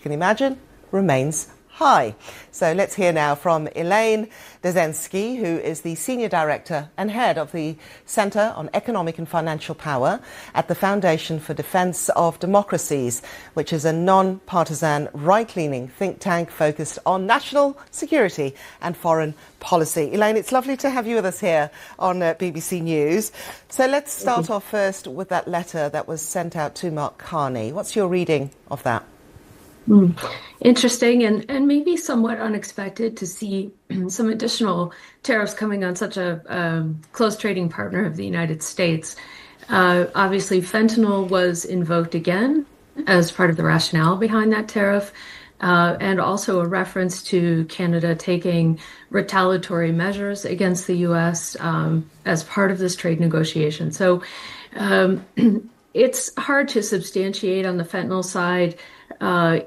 can imagine, remains high. So let's hear now from Elaine Dezenski, who is the Senior Director and Head of the Centre on Economic and Financial Power at the Foundation for Defence of Democracies, which is a non-partisan, right-leaning think tank focused on national security and foreign policy. Elaine, it's lovely to have you with us here on BBC News. So let's start off first with that letter that was sent out to Mark Carney. What's your reading of that? Interesting and maybe somewhat unexpected to see some additional tariffs coming on such a close trading partner of the United States. Obviously, fentanyl was invoked again as part of the rationale behind that tariff, and also a reference to Canada taking retaliatory measures against the U.S. As part of this trade negotiation. So it's hard to substantiate on the fentanyl side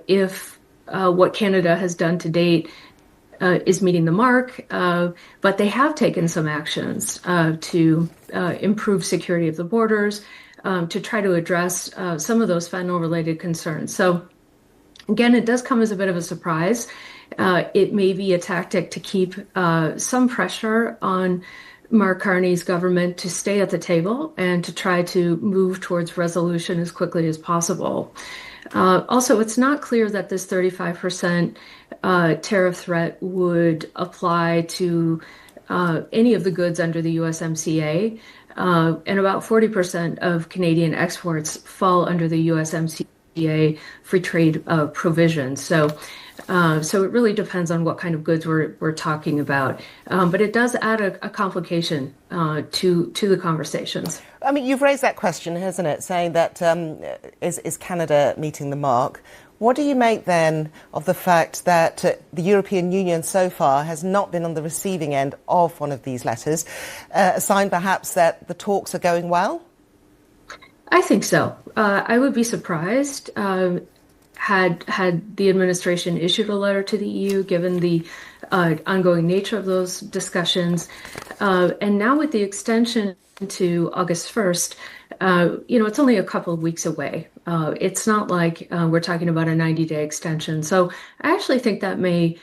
if what Canada has done to date is meeting the mark, but they have taken some actions to improve security of the borders, to try to address some of those fentanyl-related concerns. So again, it does come as a bit of a surprise. It may be a tactic to keep some pressure on Mark Carney's government to stay at the table and to try to move towards resolution as quickly as possible. Also, it's not clear that this 35% tariff threat would apply to any of the goods under the USMCA, and about 40% of Canadian exports fall under the USMCA free trade provisions. So it really depends on what kind of goods we're talking about. But it does add a complication to the conversations. I mean, you've raised that question, hasn't it, saying that is Canada meeting the mark? What do you make then of the fact that the European Union so far has not been on the receiving end of one of these letters, a sign perhaps that the talks are going well? I think so. I would be surprised had the administration issued a letter to the EU, given the ongoing nature of those discussions. And now with the extension to August 1st, it's only a couple of weeks away. It's not like we're talking about a 90-day extension. So I actually think that may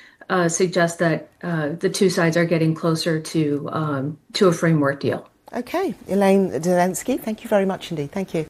suggest that the two sides are getting closer to a framework deal. Okay, Elaine Dezenski, thank you very much indeed. Thank you.